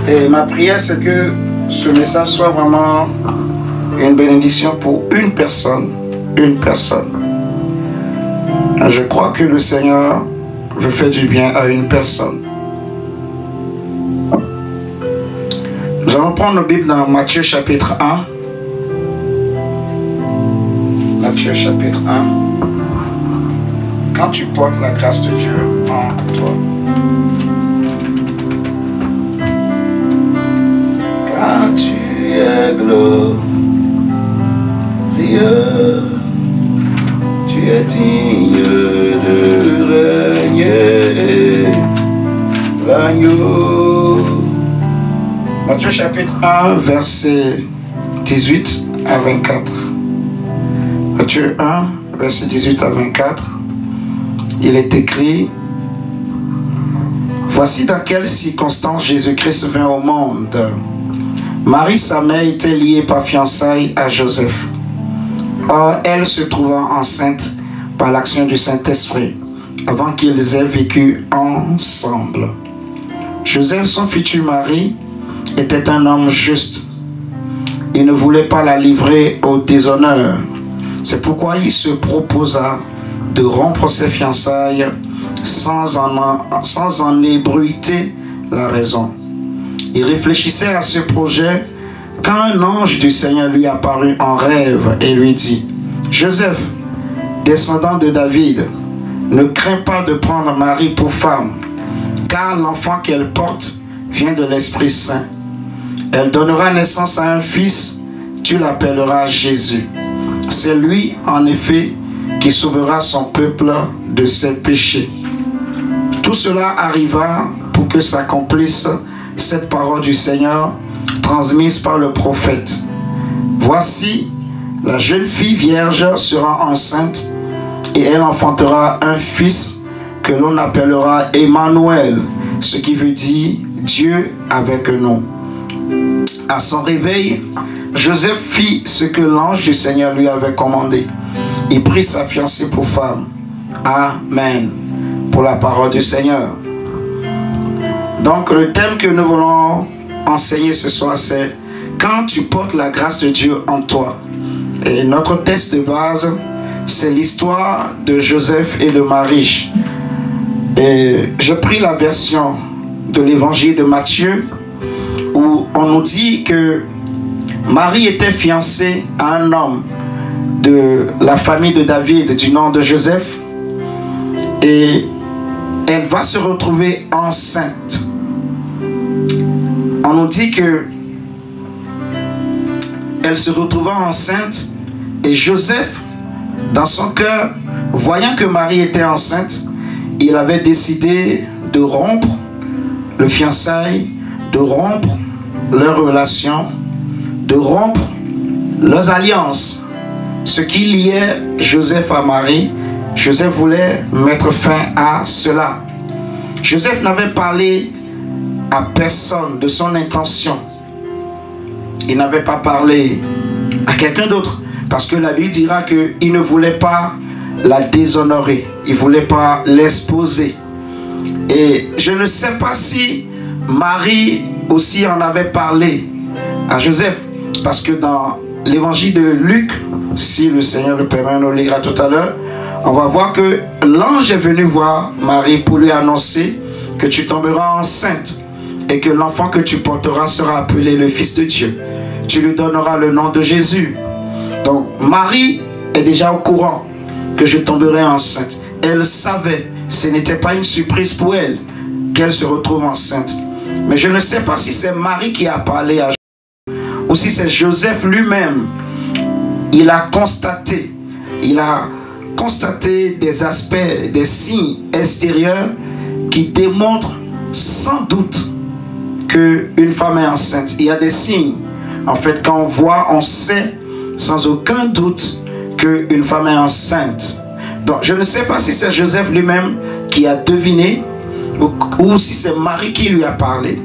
Et ma prière, c'est que ce message soit vraiment une bénédiction pour une personne. Une personne. Je crois que le Seigneur veut faire du bien à une personne. Nous allons prendre nos Bibles dans Matthieu chapitre 1. Matthieu chapitre 1. Quand tu portes la grâce de Dieu en toi. Quand tu es glorieux, tu es digne de régner, l'agneau. Matthieu chapitre 1, verset 18 à 24. Matthieu 1, verset 18 à 24. Il est écrit: voici dans quelles circonstances Jésus-Christ vint au monde. Marie, sa mère, était liée par fiançailles à Joseph. Or, elle se trouva enceinte par l'action du Saint-Esprit, avant qu'ils aient vécu ensemble. Joseph, son futur mari, était un homme juste. Il ne voulait pas la livrer au déshonneur. C'est pourquoi il se proposa de rompre ses fiançailles sans en ébruiter la raison. Il réfléchissait à ce projet quand un ange du Seigneur lui apparut en rêve et lui dit: Joseph, descendant de David, ne crains pas de prendre Marie pour femme, car l'enfant qu'elle porte vient de l'Esprit Saint. Elle donnera naissance à un fils, tu l'appelleras Jésus. C'est lui, en effet, qui sauvera son peuple de ses péchés. Tout cela arriva pour que s'accomplisse cette parole du Seigneur transmise par le prophète. Voici, la jeune fille vierge sera enceinte et elle enfantera un fils que l'on appellera Emmanuel, ce qui veut dire Dieu avec nous. À son réveil, Joseph fit ce que l'ange du Seigneur lui avait commandé. Il prit sa fiancée pour femme. Amen. Pour la parole du Seigneur. Donc le thème que nous voulons enseigner ce soir, c'est quand tu portes la grâce de Dieu en toi. Et notre texte de base, c'est l'histoire de Joseph et de Marie. Et j'ai pris la version de l'évangile de Matthieu, où on nous dit que Marie était fiancée à un homme de la famille de David du nom de Joseph, et elle va se retrouver enceinte. On nous dit que elle se retrouva enceinte et Joseph, dans son cœur, voyant que Marie était enceinte, il avait décidé de rompre le fiançailles, de rompre leurs relations, de rompre leurs alliances. Ce qui liait Joseph à Marie, Joseph voulait mettre fin à cela. Joseph n'avait parlé à personne de son intention. Il n'avait pas parlé à quelqu'un d'autre, parce que la Bible dira qu'il ne voulait pas la déshonorer, il ne voulait pas l'exposer. Et je ne sais pas si Marie aussi en avait parlé à Joseph, parce que dans l'évangile de Luc, si le Seigneur le permet, on le lira tout à l'heure, on va voir que l'ange est venu voir Marie pour lui annoncer que tu tomberas enceinte et que l'enfant que tu porteras sera appelé le Fils de Dieu. Tu lui donneras le nom de Jésus. Donc Marie est déjà au courant que je tomberai enceinte. Elle savait, ce n'était pas une surprise pour elle qu'elle se retrouve enceinte. Mais je ne sais pas si c'est Marie qui a parlé à Joseph ou si c'est Joseph lui-même. Il a constaté des aspects, des signes extérieurs qui démontrent sans doute qu'une femme est enceinte. Il y a des signes. En fait, quand on voit, on sait sans aucun doute qu'une femme est enceinte. Donc, je ne sais pas si c'est Joseph lui-même qui a deviné ou si c'est Marie qui lui a parlé.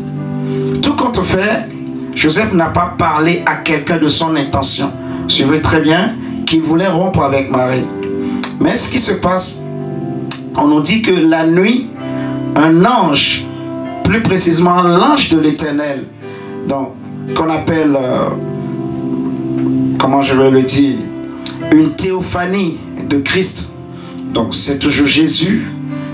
Tout compte fait, Joseph n'a pas parlé à quelqu'un de son intention. Suivez très bien qu'il voulait rompre avec Marie. Mais ce qui se passe, on nous dit que la nuit, un ange plus précisément l'ange de l'Éternel, donc qu'on appelle, comment je vais le dire, une théophanie de Christ. Donc c'est toujours Jésus,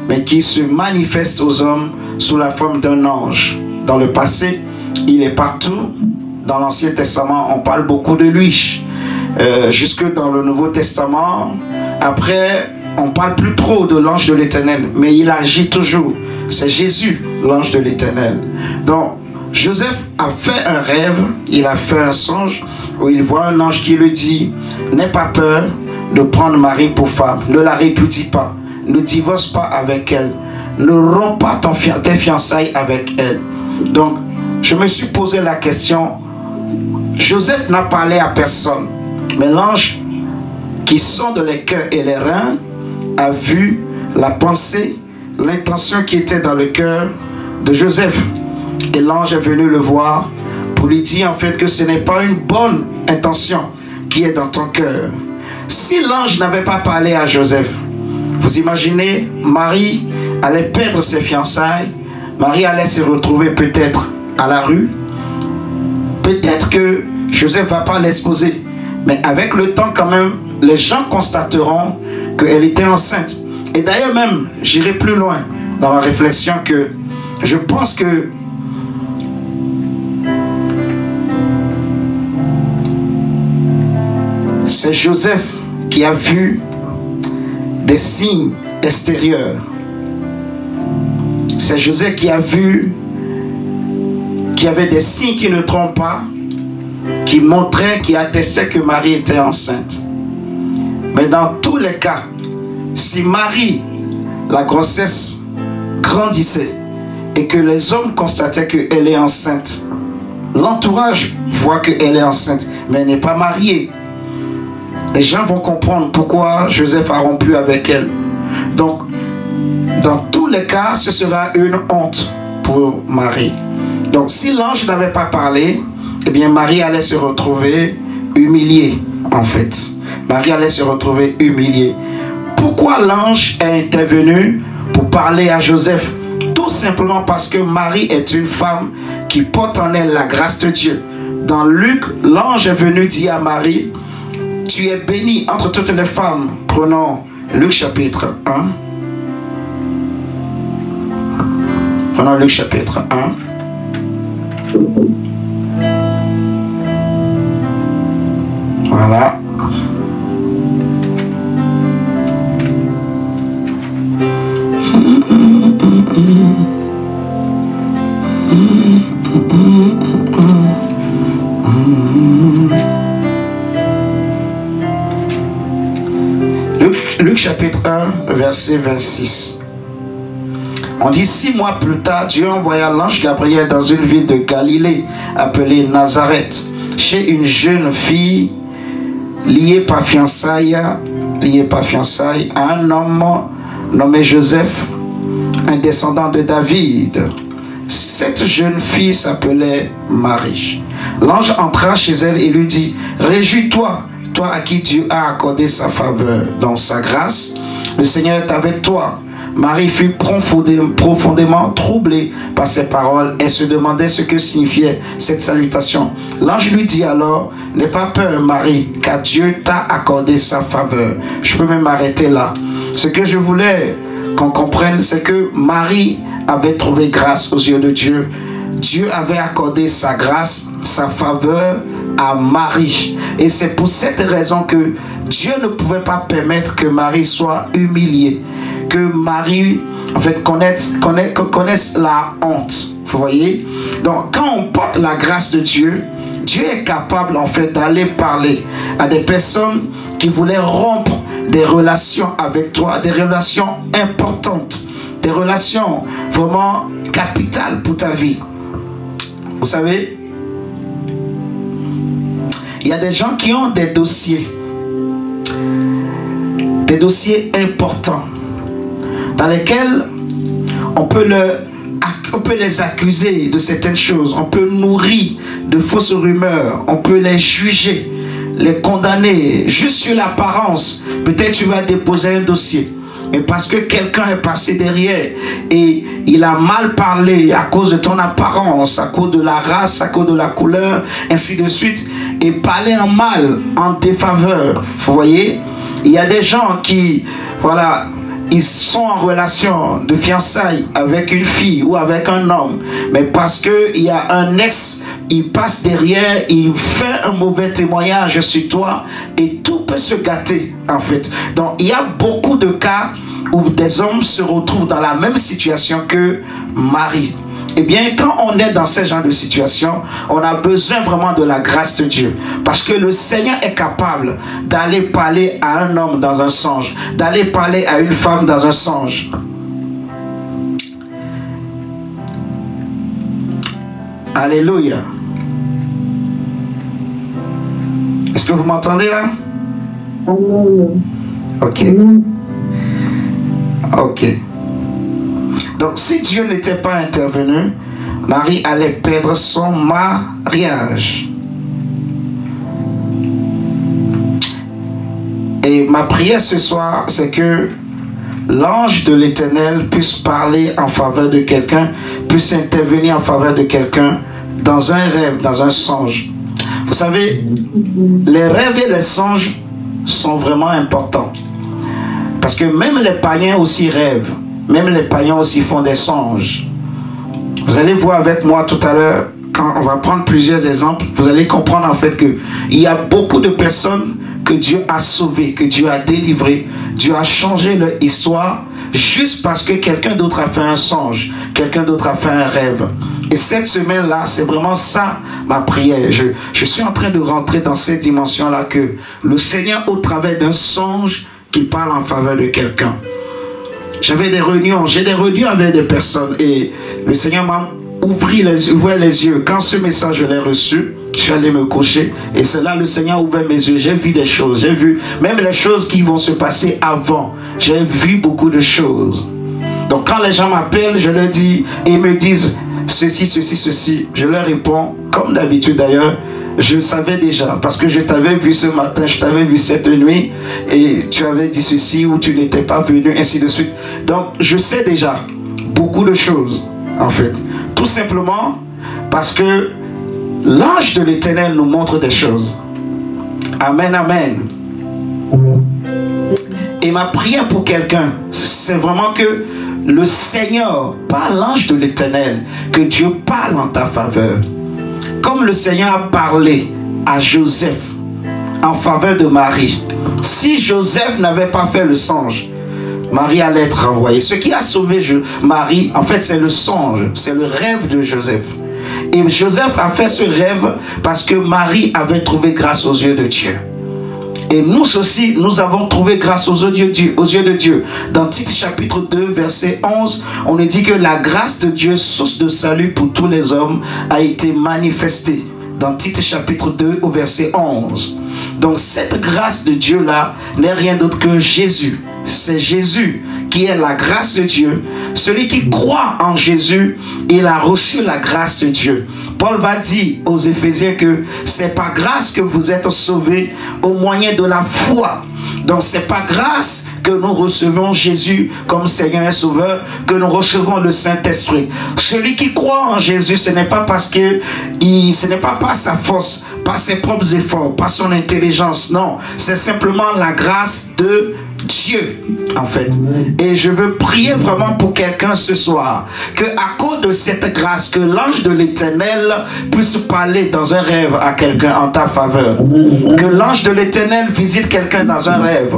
mais qui se manifeste aux hommes sous la forme d'un ange. Dans le passé, il est partout. Dans l'Ancien Testament, on parle beaucoup de lui. Jusque dans le Nouveau Testament, après, on parle plus trop de l'ange de l'Éternel, mais il agit toujours. C'est Jésus, l'ange de l'Éternel. Donc, Joseph a fait un rêve, il a fait un songe, où il voit un ange qui lui dit, n'aie pas peur de prendre Marie pour femme, ne la répudie pas, ne divorce pas avec elle, ne romps pas tes fiançailles avec elle. Donc, je me suis posé la question, Joseph n'a parlé à personne, mais l'ange qui sonde les cœurs et les reins a vu la pensée, l'intention qui était dans le cœur de Joseph. Et l'ange est venu le voir pour lui dire en fait que ce n'est pas une bonne intention qui est dans ton cœur. Si l'ange n'avait pas parlé à Joseph, vous imaginez, Marie allait perdre ses fiançailles, Marie allait se retrouver peut-être à la rue, peut-être que Joseph ne va pas l'exposer, mais avec le temps quand même, les gens constateront qu'elle était enceinte. Et d'ailleurs même, j'irai plus loin dans ma réflexion que je pense que c'est Joseph qui a vu des signes extérieurs. C'est Joseph qui a vu qu'il y avait des signes qui ne trompent pas, qui montraient, qui attestaient que Marie était enceinte. Mais dans tous les cas, si Marie, la grossesse grandissait et que les hommes constataient qu'elle est enceinte, l'entourage voit qu'elle est enceinte, mais elle n'est pas mariée. Les gens vont comprendre pourquoi Joseph a rompu avec elle. Donc, dans tous les cas, ce sera une honte pour Marie. Donc, si l'ange n'avait pas parlé, eh bien, Marie allait se retrouver humiliée, en fait. Marie allait se retrouver humiliée. Pourquoi l'ange est intervenu pour parler à Joseph? Tout simplement parce que Marie est une femme qui porte en elle la grâce de Dieu. Dans Luc, l'ange est venu dire à Marie, tu es bénie entre toutes les femmes. Prenons Luc chapitre 1. Prenons Luc chapitre 1. Voilà. Luc chapitre 1, verset 26. On dit 6 mois plus tard, Dieu envoya l'ange Gabriel dans une ville de Galilée appelée Nazareth, chez une jeune fille liée par fiançailles à un homme nommé Joseph, un descendant de David. Cette jeune fille s'appelait Marie. L'ange entra chez elle et lui dit, réjouis-toi, toi à qui Dieu a accordé sa faveur, dans sa grâce, le Seigneur est avec toi. Marie fut profondément troublée par ces paroles et se demandait ce que signifiait cette salutation. L'ange lui dit alors, n'aie pas peur Marie, car Dieu t'a accordé sa faveur. Je peux même m'arrêter là. Ce que je voulais qu'on comprenne, c'est que Marie avait trouvé grâce aux yeux de Dieu. Dieu avait accordé sa grâce, sa faveur à Marie. Et c'est pour cette raison que Dieu ne pouvait pas permettre que Marie soit humiliée. Que Marie, en fait, connaisse la honte. Vous voyez? Donc, quand on porte la grâce de Dieu, Dieu est capable, en fait, d'aller parler à des personnes qui voulaient rompre des relations avec toi, des relations importantes, des relations vraiment capitales pour ta vie. Vous savez, il y a des gens qui ont des dossiers importants dans lesquels on peut les accuser de certaines choses, on peut nourrir de fausses rumeurs, on peut les juger, les condamner juste sur l'apparence. Peut-être tu vas déposer un dossier mais parce que quelqu'un est passé derrière et il a mal parlé à cause de ton apparence, à cause de la race, à cause de la couleur, ainsi de suite, et parler en mal, en défaveur. Vous voyez, il y a des gens qui, voilà, ils sont en relation de fiançailles avec une fille ou avec un homme, mais parce qu'il y a un ex, il passe derrière, il fait un mauvais témoignage sur toi et tout peut se gâter en fait. Donc il y a beaucoup de cas où des hommes se retrouvent dans la même situation que Marie. Eh bien, quand on est dans ce genre de situation, on a besoin vraiment de la grâce de Dieu. Parce que le Seigneur est capable d'aller parler à un homme dans un songe, d'aller parler à une femme dans un songe. Alléluia. Est-ce que vous m'entendez là? Ok. Ok. Donc, si Dieu n'était pas intervenu, Marie allait perdre son mariage. Et ma prière ce soir, c'est que l'ange de l'Éternel puisse parler en faveur de quelqu'un, puisse intervenir en faveur de quelqu'un dans un rêve, dans un songe. Vous savez, les rêves et les songes sont vraiment importants. Parce que même les païens aussi rêvent. Même les païens aussi font des songes. Vous allez voir avec moi tout à l'heure, quand on va prendre plusieurs exemples, vous allez comprendre en fait qu'il y a beaucoup de personnes que Dieu a sauvées, que Dieu a délivrées. Dieu a changé leur histoire juste parce que quelqu'un d'autre a fait un songe, quelqu'un d'autre a fait un rêve. Et cette semaine-là, c'est vraiment ça ma prière. Je suis en train de rentrer dans cette dimension-là que le Seigneur, au travers d'un songe, qu'il parle en faveur de quelqu'un. J'avais des réunions, j'ai des réunions avec des personnes et le Seigneur m'a ouvert les yeux. Quand ce message je l'ai reçu, je suis allé me coucher et c'est là le Seigneur a ouvert mes yeux. J'ai vu des choses, j'ai vu même les choses qui vont se passer avant. J'ai vu beaucoup de choses. Donc quand les gens m'appellent, je leur dis et ils me disent ceci, ceci, ceci. Je leur réponds comme d'habitude d'ailleurs. Je savais déjà, parce que je t'avais vu ce matin, je t'avais vu cette nuit, et tu avais dit ceci ou tu n'étais pas venu, ainsi de suite. Donc, je sais déjà beaucoup de choses, en fait. Tout simplement parce que l'ange de l'Éternel nous montre des choses. Amen, amen. Et ma prière pour quelqu'un, c'est vraiment que le Seigneur, par l'ange de l'Éternel, que Dieu parle en ta faveur. Comme le Seigneur a parlé à Joseph en faveur de Marie, si Joseph n'avait pas fait le songe, Marie allait être renvoyée. Ce qui a sauvé Marie, en fait, c'est le songe, c'est le rêve de Joseph. Et Joseph a fait ce rêve parce que Marie avait trouvé grâce aux yeux de Dieu. Et nous aussi, nous avons trouvé grâce aux yeux de Dieu. Dans Tite chapitre 2, verset 11, on nous dit que la grâce de Dieu, source de salut pour tous les hommes, a été manifestée. Dans Tite chapitre 2, au verset 11. Donc cette grâce de Dieu-là n'est rien d'autre que Jésus. C'est Jésus qui est la grâce de Dieu. Celui qui croit en Jésus, il a reçu la grâce de Dieu. Paul va dire aux Éphésiens que c'est par grâce que vous êtes sauvés au moyen de la foi. Donc c'est par grâce que nous recevons Jésus comme Seigneur et Sauveur, que nous recevons le Saint-Esprit. Celui qui croit en Jésus, ce n'est pas parce que ce n'est pas par sa force, par ses propres efforts, par son intelligence. Non, c'est simplement la grâce de Dieu, en fait. Et je veux prier vraiment pour quelqu'un ce soir, que à cause de cette grâce, que l'ange de l'Éternel puisse parler dans un rêve à quelqu'un en ta faveur. Que l'ange de l'Éternel visite quelqu'un dans un rêve.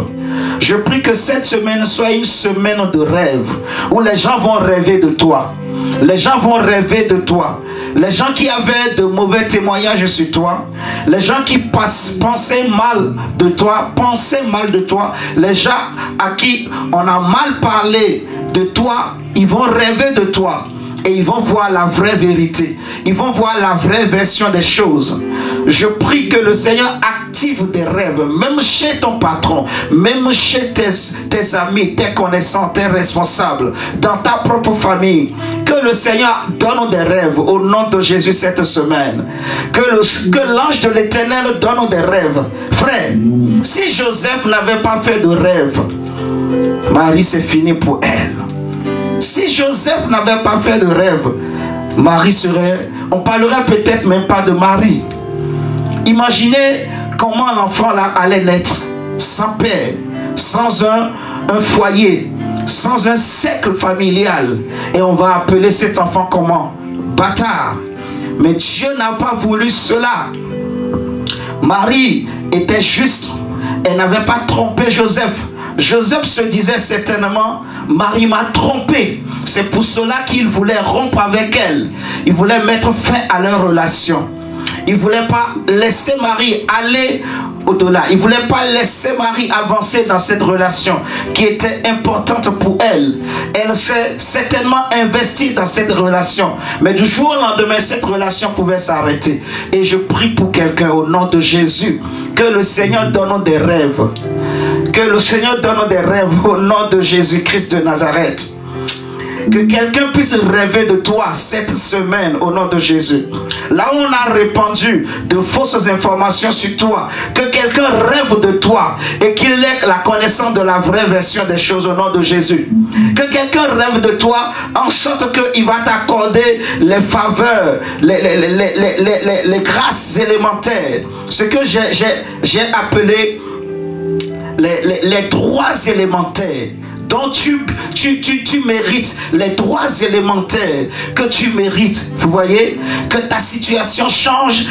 Je prie que cette semaine soit une semaine de rêve, où les gens vont rêver de toi. Les gens vont rêver de toi. Les gens qui avaient de mauvais témoignages sur toi, les gens qui pensaient mal de toi, les gens à qui on a mal parlé de toi, ils vont rêver de toi. Et ils vont voir la vraie vérité. Ils vont voir la vraie version des choses. Je prie que le Seigneur active des rêves, même chez ton patron, même chez tes amis, tes connaissants, tes responsables, dans ta propre famille. Que le Seigneur donne des rêves au nom de Jésus cette semaine. Que l'ange de l'Éternel donne des rêves. Frère, si Joseph n'avait pas fait de rêve, Marie, c'est fini pour elle. Si Joseph n'avait pas fait de rêve, Marie serait... On parlerait peut-être même pas de Marie. Imaginez comment l'enfant là allait naître sans père, sans un foyer, sans un cercle familial. Et on va appeler cet enfant comment? Bâtard. Mais Dieu n'a pas voulu cela. Marie était juste. Elle n'avait pas trompé Joseph. Joseph se disait certainement, Marie m'a trompé. C'est pour cela qu'il voulait rompre avec elle. Il voulait mettre fin à leur relation. Il ne voulait pas laisser Marie aller au-delà. Il ne voulait pas laisser Marie avancer dans cette relation qui était importante pour elle. Elle s'est certainement investie dans cette relation. Mais du jour au lendemain, cette relation pouvait s'arrêter. Et je prie pour quelqu'un au nom de Jésus. Que le Seigneur donne des rêves. Que le Seigneur donne des rêves au nom de Jésus-Christ de Nazareth. Que quelqu'un puisse rêver de toi cette semaine au nom de Jésus. Là où on a répandu de fausses informations sur toi, que quelqu'un rêve de toi et qu'il ait la connaissance de la vraie version des choses au nom de Jésus. Que quelqu'un rêve de toi en sorte qu'il va t'accorder les faveurs, les grâces élémentaires. Ce que j'ai appelé les droits élémentaires dont tu mérites, les droits élémentaires que tu mérites. Vous voyez, que ta situation change,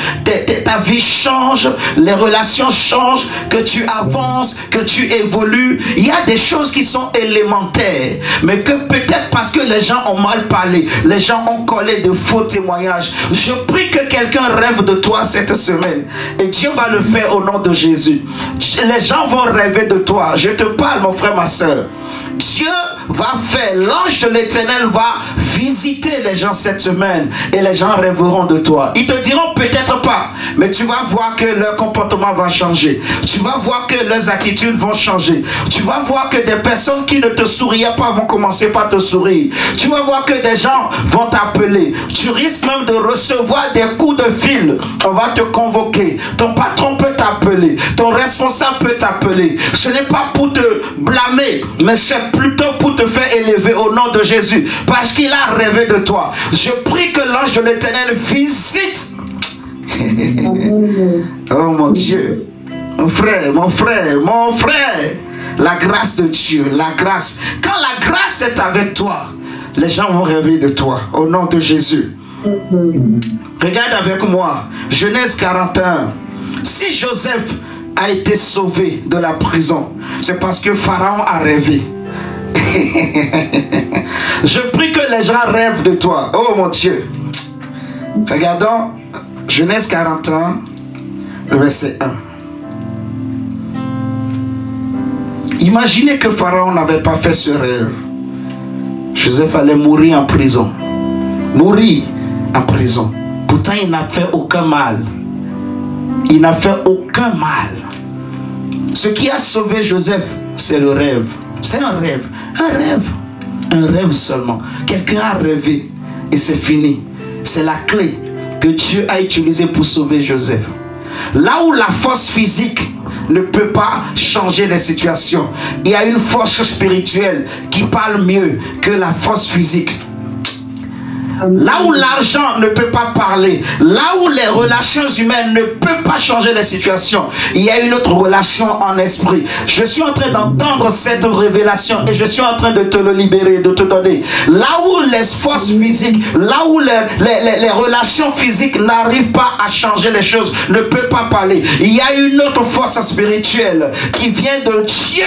ta vie change, les relations changent, que tu avances, que tu évolues. Il y a des choses qui sont élémentaires, mais que peut-être parce que les gens ont mal parlé, les gens ont collé de faux témoignages. Je prie que quelqu'un rêve de toi cette semaine et Dieu va le faire au nom de Jésus. Les gens vont rêver de toi. Je te parle, mon frère, ma soeur. Dieu va faire, l'ange de l'Éternel va visiter les gens cette semaine et les gens rêveront de toi. Ils te diront peut-être pas, mais tu vas voir que leur comportement va changer. Tu vas voir que leurs attitudes vont changer. Tu vas voir que des personnes qui ne te souriaient pas vont commencer par te sourire. Tu vas voir que des gens vont t'appeler. Tu risques même de recevoir des coups de fil. On va te convoquer. Ton patron peut t'appeler. Ton responsable peut t'appeler. Ce n'est pas pour te blâmer, mais c'est plutôt pour te faire élever au nom de Jésus, parce qu'il a rêvé de toi. Je prie que l'ange de l'Éternel visite. Oh mon Dieu, mon frère, la grâce de Dieu, la grâce. Quand la grâce est avec toi, les gens vont rêver de toi au nom de Jésus. Regarde avec moi, Genèse 41. Si Joseph a été sauvé de la prison, c'est parce que Pharaon a rêvé. Je prie que les gens rêvent de toi. Oh mon Dieu. Regardons Genèse 41, le verset 1. Imaginez que Pharaon n'avait pas fait ce rêve. Joseph allait mourir en prison. Mourir en prison. Pourtant, il n'a fait aucun mal. Il n'a fait aucun mal. Ce qui a sauvé Joseph, c'est le rêve. C'est un rêve. Un rêve. Un rêve seulement. Quelqu'un a rêvé et c'est fini. C'est la clé que Dieu a utilisée pour sauver Joseph. Là où la force physique ne peut pas changer les situations, il y a une force spirituelle qui parle mieux que la force physique. Là où l'argent ne peut pas parler, là où les relations humaines ne peuvent pas changer les situations, il y a une autre relation en esprit. Je suis en train d'entendre cette révélation et je suis en train de te le libérer, de te donner. Là où les forces physiques, là où les relations physiques n'arrivent pas à changer les choses, ne peuvent pas parler, il y a une autre force spirituelle qui vient de Dieu.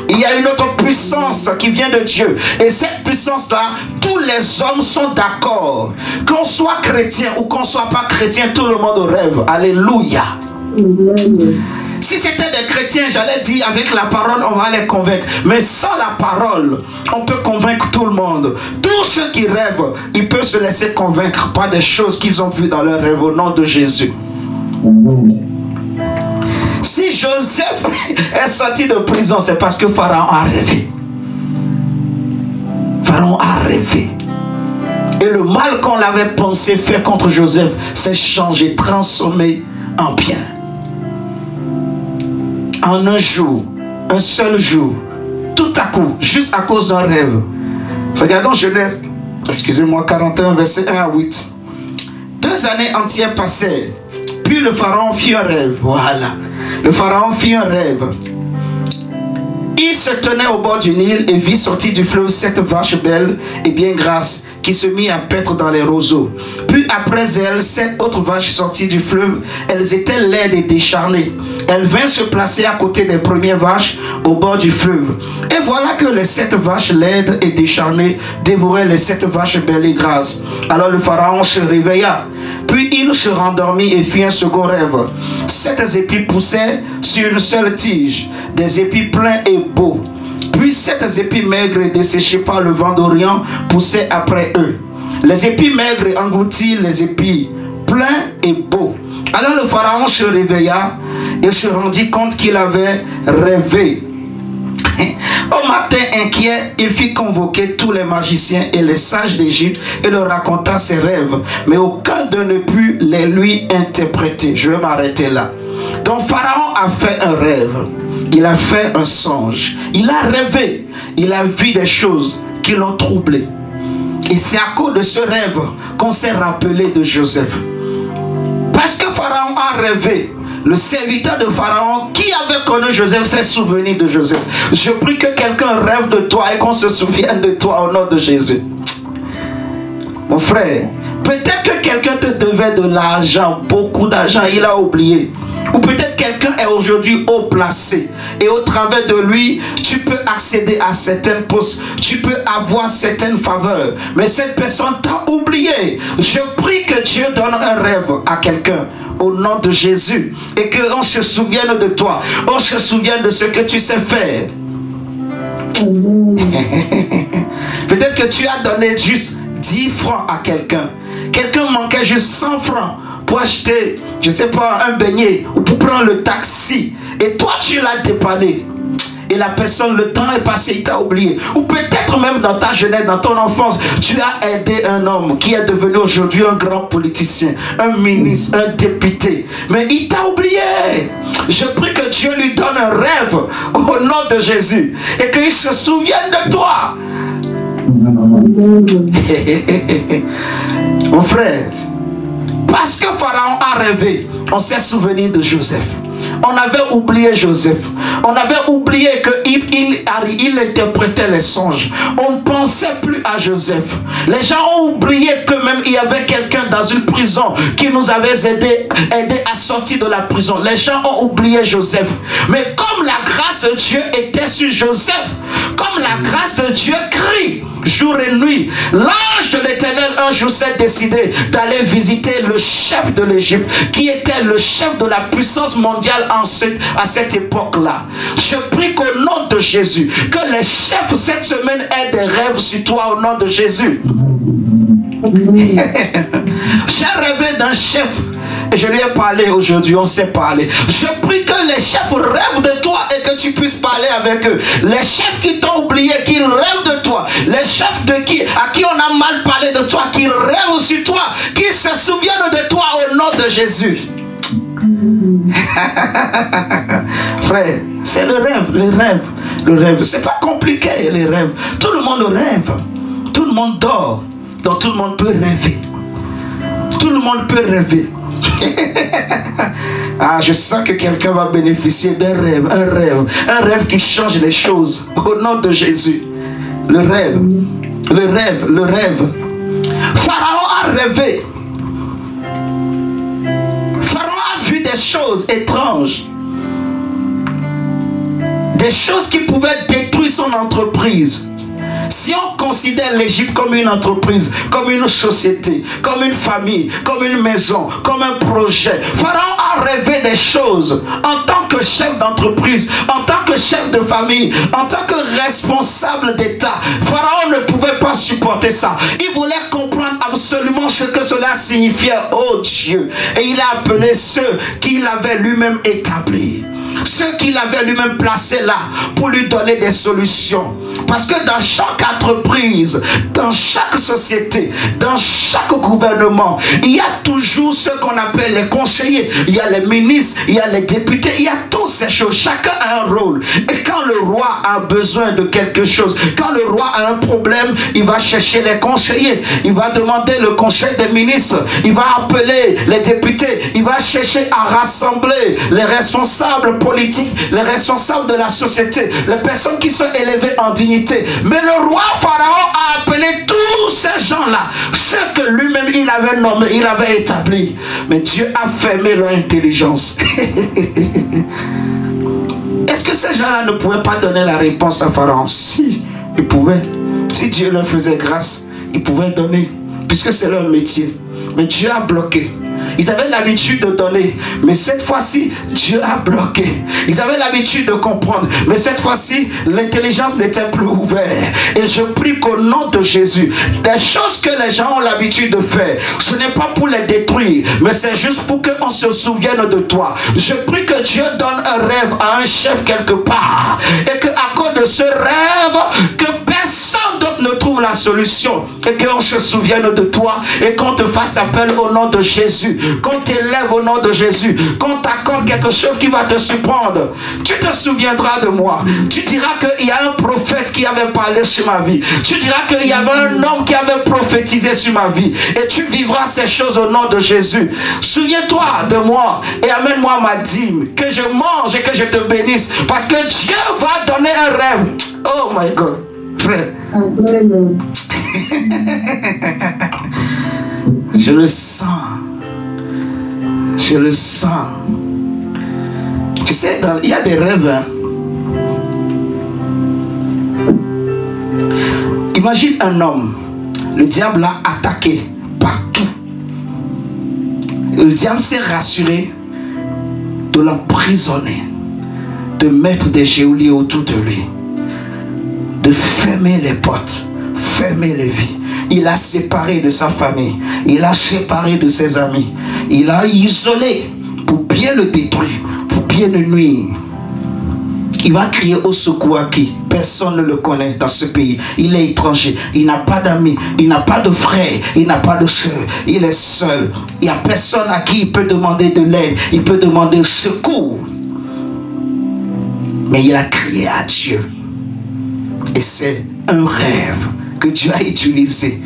Il y a une autre puissance qui vient de Dieu. Et cette puissance-là, tous les hommes sont d'accord. Qu'on soit chrétien ou qu'on soit pas chrétien, tout le monde rêve. Alléluia. Si c'était des chrétiens, j'allais dire avec la parole, on va les convaincre. Mais sans la parole, on peut convaincre tout le monde. Tous ceux qui rêvent, ils peuvent se laisser convaincre par des choses qu'ils ont vues dans leur rêve au nom de Jésus. Si Joseph est sorti de prison, c'est parce que Pharaon a rêvé. Pharaon a rêvé. Et le mal qu'on avait pensé faire contre Joseph s'est changé, transformé en bien. En un jour, un seul jour, tout à coup, juste à cause d'un rêve. Regardons Genèse, excusez-moi, 41, verset 1 à 8. 2 années entières passèrent. Puis le pharaon fit un rêve. Voilà. Le pharaon fit un rêve. Il se tenait au bord du Nil et vit sortir du fleuve 7 vaches belles et bien grasses qui se mit à paître dans les roseaux. Puis après elles, 7 autres vaches sorties du fleuve. Elles étaient laides et décharnées. Elles vinrent se placer à côté des premières vaches au bord du fleuve. Et voilà que les 7 vaches laides et décharnées dévoraient les 7 vaches belles et grasses. Alors le pharaon se réveilla. Puis il se rendormit et fit un second rêve. 7 épis poussaient sur une seule tige, des épis pleins et beaux. Puis 7 épis maigres et desséchés par le vent d'Orient poussaient après eux. Les épis maigres engloutirent les épis pleins et beaux. Alors le pharaon se réveilla et se rendit compte qu'il avait rêvé. Au matin inquiet, il fit convoquer tous les magiciens et les sages d'Égypte et leur raconta ses rêves. Mais aucun d'eux ne put les lui interpréter. Je vais m'arrêter là. Donc Pharaon a fait un rêve. Il a fait un songe. Il a rêvé. Il a vu des choses qui l'ont troublé. Et c'est à cause de ce rêve qu'on s'est rappelé de Joseph. Parce que Pharaon a rêvé. Le serviteur de Pharaon qui avait connu Joseph s'est souvenu de Joseph. Je prie que quelqu'un rêve de toi et qu'on se souvienne de toi au nom de Jésus. Mon frère, peut-être que quelqu'un te devait de l'argent, beaucoup d'argent, il a oublié. Ou peut-être quelqu'un est aujourd'hui haut placé. Et au travers de lui, tu peux accéder à certaines postes. Tu peux avoir certaines faveurs. Mais cette personne t'a oublié. Je prie que Dieu donne un rêve à quelqu'un. Au nom de Jésus. Et qu'on se souvienne de toi. On se souvienne de ce que tu sais faire. Peut-être que tu as donné juste 10 francs à quelqu'un. Quelqu'un manquait juste 100 francs pour acheter, je ne sais pas, un beignet ou pour prendre le taxi. Et toi, tu l'as dépanné. Et la personne, le temps est passé, il t'a oublié. Ou peut-être même dans ta jeunesse, dans ton enfance, tu as aidé un homme qui est devenu aujourd'hui un grand politicien, un ministre, un député. Mais il t'a oublié. Je prie que Dieu lui donne un rêve au nom de Jésus. Et qu'il se souvienne de toi. Mon frère, parce que Pharaon a rêvé, on s'est souvenu de Joseph. On avait oublié Joseph. On avait oublié qu'il interprétait les songes. On ne pensait plus à Joseph. Les gens ont oublié que même il y avait quelqu'un dans une prison qui nous avait aidé à sortir de la prison. Les gens ont oublié Joseph. Mais comme la grâce de Dieu était sur Joseph, comme la grâce de Dieu crie jour et nuit, l'ange de l'Éternel un jour s'est décidé d'aller visiter le chef de l'Égypte, qui était le chef de la puissance mondiale à cette époque-là. Je prie qu'au nom de Jésus, que les chefs cette semaine aient des rêves sur toi au nom de Jésus. J'ai rêvé d'un chef. Et je lui ai parlé aujourd'hui, on s'est parlé. Je prie que les chefs rêvent de toi et que tu puisses parler avec eux. Les chefs qui t'ont oublié, qui rêvent de toi. Les chefs à qui on a mal parlé de toi, qui rêvent sur toi, qui se souviennent de toi au nom de Jésus. Frère, c'est le rêve. Le rêve, c'est pas compliqué, les rêves. Tout le monde rêve. Tout le monde dort. Donc tout le monde peut rêver. Tout le monde peut rêver. Ah, je sens que quelqu'un va bénéficier d'un rêve, un rêve qui change les choses au nom de Jésus. Le rêve. Pharaon a rêvé. Pharaon a vu des choses étranges, des choses qui pouvaient détruire son entreprise. Si on considère l'Égypte comme une entreprise, comme une société, comme une famille, comme une maison, comme un projet, Pharaon a rêvé des choses en tant que chef d'entreprise, en tant que chef de famille, en tant que responsable d'État. Pharaon ne pouvait pas supporter ça. Il voulait comprendre absolument ce que cela signifiait. Oh Dieu! Et il a appelé ceux qu'il avait lui-même établis. ceux qu'il avait lui-même placés là pour lui donner des solutions. Parce que dans chaque entreprise, dans chaque société, dans chaque gouvernement, il y a toujours ce qu'on appelle les conseillers, il y a les ministres, il y a les députés, il y a toutes ces choses. Chacun a un rôle. Et quand le roi a besoin de quelque chose, quand le roi a un problème, il va chercher les conseillers, il va demander le conseil des ministres, il va appeler les députés, il va chercher à rassembler les responsables politiques, les responsables de la société, les personnes qui sont élevées en dignité. Mais le roi Pharaon a appelé tous ces gens-là, ceux que lui-même il avait nommés, il avait établis. Mais Dieu a fermé leur intelligence. Est-ce que ces gens-là ne pouvaient pas donner la réponse à Pharaon? Si, ils pouvaient. Si Dieu leur faisait grâce, ils pouvaient donner, puisque c'est leur métier. Mais Dieu a bloqué. Ils avaient l'habitude de donner, mais cette fois-ci, Dieu a bloqué. Ils avaient l'habitude de comprendre, mais cette fois-ci, l'intelligence n'était plus ouverte. Et je prie qu'au nom de Jésus, des choses que les gens ont l'habitude de faire, ce n'est pas pour les détruire, mais c'est juste pour qu'on se souvienne de toi. Je prie que Dieu donne un rêve à un chef quelque part, et qu'à cause de ce rêve, que personne d'autre ne trouve la solution, et qu'on se souvienne de toi, et qu'on te fasse appel au nom de Jésus. Qu'on t'élève au nom de Jésus, qu'on t'accorde quelque chose qui va te surprendre. Tu te souviendras de moi. Tu diras qu'il y a un prophète qui avait parlé sur ma vie. Tu diras qu'il y avait un homme qui avait prophétisé sur ma vie. Et tu vivras ces choses au nom de Jésus. Souviens-toi de moi et amène-moi ma dîme, que je mange et que je te bénisse, parce que Dieu va donner un rêve. Oh my God, frère. Je le sens. Je le sens. Tu sais, il y a des rêves. Hein. Imagine un homme. Le diable l'a attaqué partout. Le diable s'est rassuré de l'emprisonner, de mettre des geôliers autour de lui, de fermer les portes, fermer les vies. Il a séparé de sa famille, il a séparé de ses amis, il a isolé pour bien le détruire, pour bien le nuire. Il va crier au secours à qui? Personne ne le connaît dans ce pays. Il est étranger, il n'a pas d'amis, il n'a pas de frères, il n'a pas de soeurs, il est seul. Il n'y a personne à qui il peut demander de l'aide, il peut demander secours. Mais il a crié à Dieu. Et c'est un rêve que Dieu a utilisé.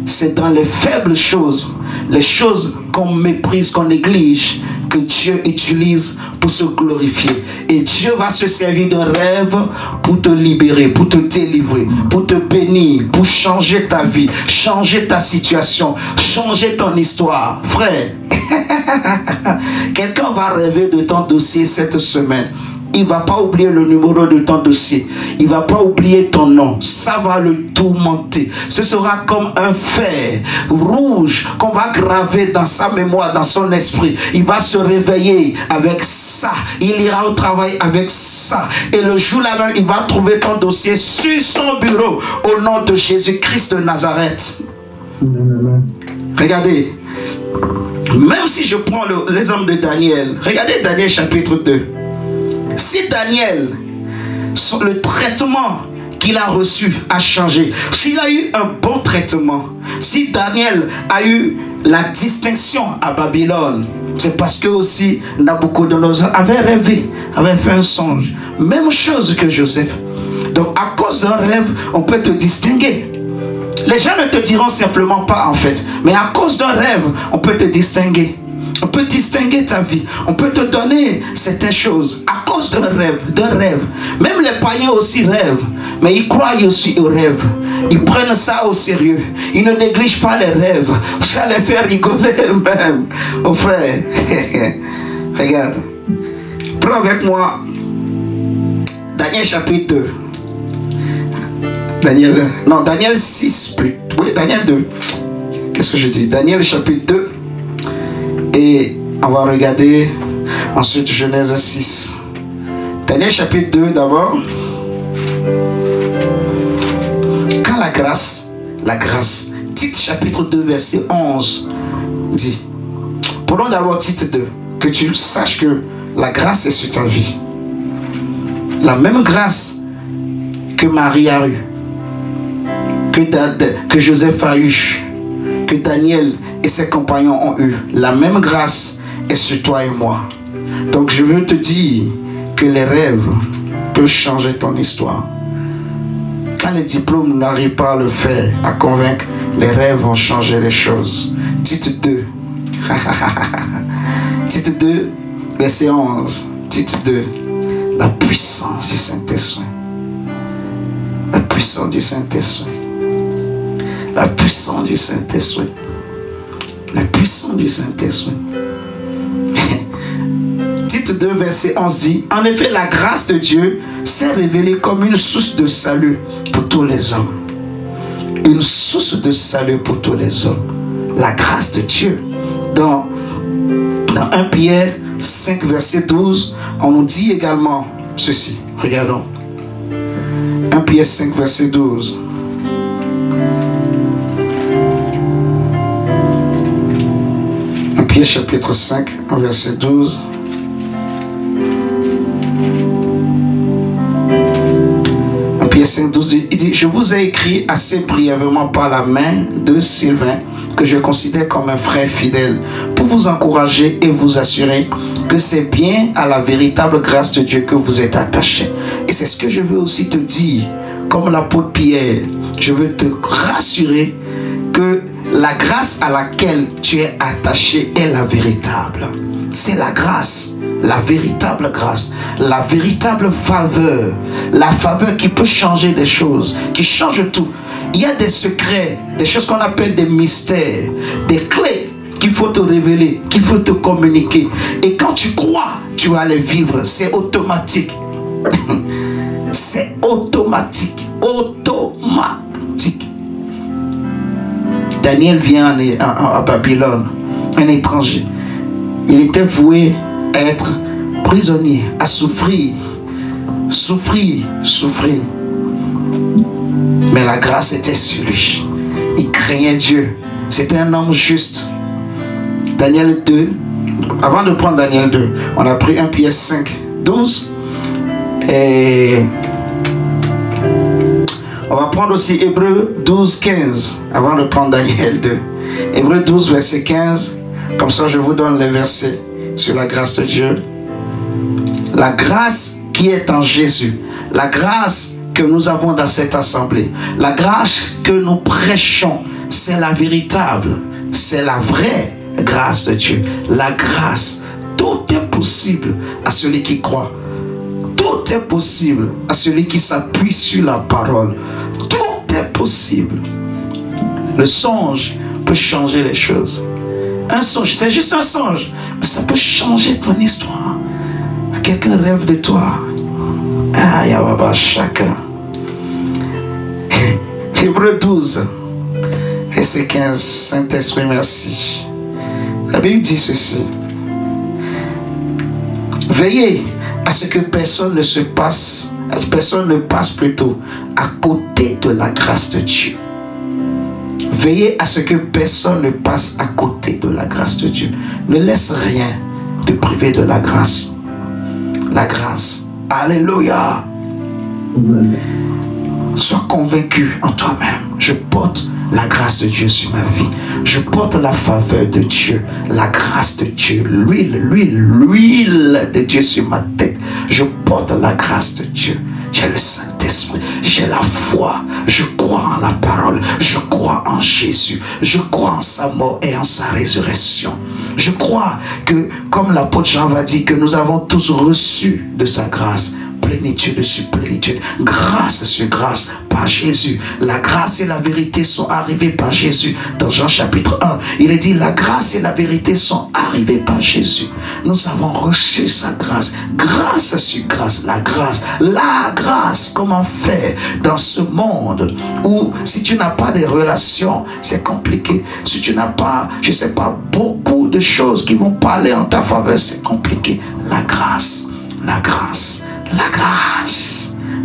C'est dans les faibles choses, les choses qu'on méprise, qu'on néglige, que Dieu utilise pour se glorifier. Et Dieu va se servir d'un rêve pour te libérer, pour te délivrer, pour te bénir, pour changer ta vie, changer ta situation, changer ton histoire. Frère, quelqu'un va rêver de ton dossier cette semaine. Il ne va pas oublier le numéro de ton dossier. Il ne va pas oublier ton nom. Ça va le tourmenter. Ce sera comme un fer rouge qu'on va graver dans sa mémoire, dans son esprit. Il va se réveiller avec ça. Il ira au travail avec ça. Et le jour là même, il va trouver ton dossier sur son bureau au nom de Jésus-Christ de Nazareth. Regardez. Même si je prends l'exemple de Daniel. Regardez Daniel chapitre 2. Si Daniel, le traitement qu'il a reçu a changé, s'il a eu un bon traitement, si Daniel a eu la distinction à Babylone, c'est parce que aussi Nabucodonosor avait rêvé, avait fait un songe. Même chose que Joseph. Donc à cause d'un rêve, on peut te distinguer. Les gens ne te diront simplement pas en fait, mais à cause d'un rêve, on peut te distinguer. On peut distinguer ta vie. On peut te donner certaines choses à cause d'un rêve. Même les païens aussi rêvent. Mais ils croient aussi aux rêves. Ils prennent ça au sérieux. Ils ne négligent pas les rêves. Ça les fait rigoler même. Oh frère. Regarde. Prends avec moi Daniel chapitre 2. Daniel 6 plus. Oui, Daniel 2. Qu'est-ce que je dis? Daniel chapitre 2. Et on va regarder ensuite Genèse 6. Daniel chapitre 2 d'abord. Quand la grâce, Tite chapitre 2 verset 11 dit. Prenons d'abord Tite 2. Que tu saches que la grâce est sur ta vie. La même grâce que Marie a eue, que Joseph a eu, que Daniel et ses compagnons ont eu, la même grâce est sur toi et moi. Donc je veux te dire que les rêves peuvent changer ton histoire. Quand les diplômes n'arrivent pas à le faire, à convaincre, les rêves vont changer les choses. Tite 2. Tite 2, verset 11. Tite 2. La puissance du Saint-Esprit. La puissance du Saint-Esprit. La puissance du Saint-Esprit. La puissance du Saint-Esprit. Tite 2, verset 11 dit: en effet, la grâce de Dieu s'est révélée comme une source de salut pour tous les hommes. Une source de salut pour tous les hommes. La grâce de Dieu. Dans 1 Pierre 5, verset 12, on nous dit également ceci. Regardons. 1 Pierre 5, verset 12. Pierre chapitre 5, verset 12. Pierre 5, 12, il dit: je vous ai écrit assez brièvement par la main de Sylvain, que je considère comme un frère fidèle, pour vous encourager et vous assurer que c'est bien à la véritable grâce de Dieu que vous êtes attachés. Et c'est ce que je veux aussi te dire, comme l'apôtre Pierre. Je veux te rassurer que la grâce à laquelle tu es attaché est la véritable. C'est la grâce, la véritable grâce, la véritable faveur, la faveur qui peut changer des choses, qui change tout. Il y a des secrets, des choses qu'on appelle des mystères, des clés qu'il faut te révéler, qu'il faut te communiquer. Et quand tu crois, tu vas les vivre. C'est automatique. C'est automatique. Automatique. Daniel vient à Babylone, un étranger. Il était voué à être prisonnier, à souffrir. Mais la grâce était sur lui. Il craignait Dieu. C'était un homme juste. Daniel 2, avant de prendre Daniel 2, on a pris 1 Pierre 5, 12. Et on va prendre aussi Hébreux 12, 15, avant de prendre Daniel 2. Hébreux 12, verset 15. Comme ça, je vous donne les versets sur la grâce de Dieu. La grâce qui est en Jésus. La grâce que nous avons dans cette assemblée. La grâce que nous prêchons. C'est la véritable. C'est la vraie grâce de Dieu. La grâce. Tout est possible à celui qui croit. Tout est possible à celui qui s'appuie sur la parole. Tout est possible. Le songe peut changer les choses. Un songe, c'est juste un songe, mais ça peut changer ton histoire. Quelqu'un rêve de toi. Ah, Yahweh, chacun. Hébreux 12, verset 15. Saint-Esprit, merci. La Bible dit ceci: veillez à ce que personne ne passe plutôt à côté de la grâce de Dieu. Veillez à ce que personne ne passe à côté de la grâce de Dieu. Ne laisse rien te priver de la grâce. La grâce. Alléluia. Sois convaincu en toi-même. Je porte la grâce de Dieu sur ma vie. Je porte la faveur de Dieu, la grâce de Dieu, l'huile de Dieu sur ma tête. Je porte la grâce de Dieu. J'ai le Saint-Esprit, j'ai la foi, je crois en la parole, je crois en Jésus, je crois en sa mort et en sa résurrection. Je crois que, comme l'apôtre Jean va dire, que nous avons tous reçu de sa grâce, plénitude sur plénitude, grâce sur grâce par Jésus. La grâce et la vérité sont arrivées par Jésus. Dans Jean chapitre 1, il est dit: la grâce et la vérité sont arrivées par Jésus. Nous avons reçu sa grâce, grâce sur grâce. La grâce, comment faire dans ce monde où si tu n'as pas de relations, c'est compliqué. Si tu n'as pas, je sais pas, beaucoup de choses qui vont parler en ta faveur, c'est compliqué. La grâce. La grâce,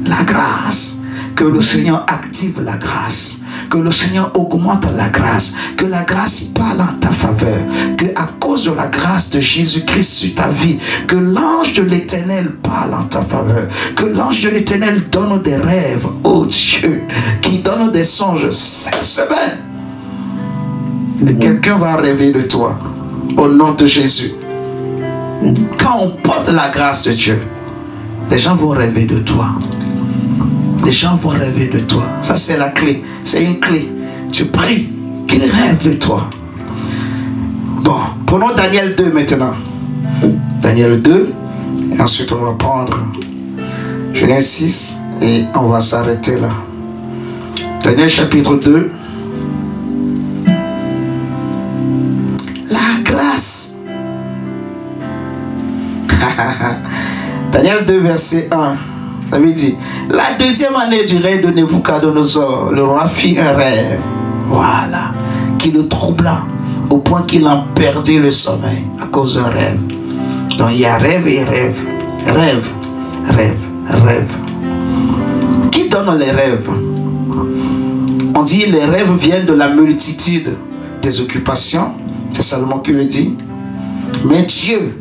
la grâce, que le Seigneur active la grâce, que le Seigneur augmente la grâce, que la grâce parle en ta faveur, que à cause de la grâce de Jésus-Christ sur ta vie, que l'ange de l'Éternel parle en ta faveur, que l'ange de l'Éternel donne des rêves, oh Dieu, qui donne des songes cette semaine. Et quelqu'un va rêver de toi, au nom de Jésus. Quand on porte la grâce de Dieu, les gens vont rêver de toi. Les gens vont rêver de toi. Ça, c'est la clé. C'est une clé. Tu pries qu'ils rêvent de toi. Bon, prenons Daniel 2 maintenant. Daniel 2. Et ensuite, on va prendre Genèse 6. Et on va s'arrêter là. Daniel chapitre 2. La grâce. Daniel 2, verset 1. Ça veut dire, la deuxième année du règne de Nebuchadnezzar, le roi fit un rêve, voilà, qui le troubla au point qu'il en perdit le sommeil à cause d'un rêve. Donc il y a rêve et rêve, rêve, rêve, rêve. Qui donne les rêves? On dit les rêves viennent de la multitude des occupations, c'est Salomon qui le dit. Mais Dieu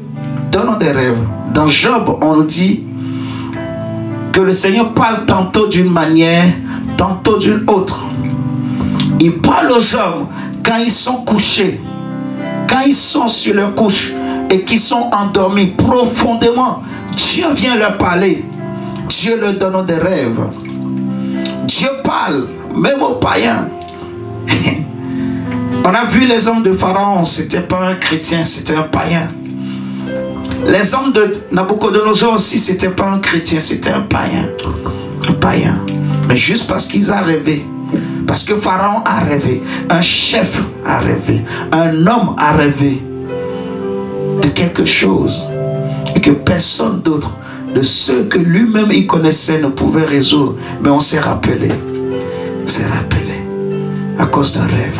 donne des rêves. Dans Job, on dit que le Seigneur parle tantôt d'une manière, tantôt d'une autre. Il parle aux hommes quand ils sont couchés, quand ils sont sur leur couche et qu'ils sont endormis profondément. Dieu vient leur parler. Dieu leur donne des rêves. Dieu parle, même aux païens. On a vu les hommes de Pharaon, c'était pas un chrétien, c'était un païen. Les hommes de Nabucodonosor aussi, c'était pas un chrétien, c'était un païen. Un païen. Mais juste parce qu'ils ont rêvé. Parce que Pharaon a rêvé. Un chef a rêvé. Un homme a rêvé de quelque chose. Et que personne d'autre, de ceux que lui-même il connaissait, ne pouvait résoudre. Mais on s'est rappelé. On s'est rappelé. À cause d'un rêve.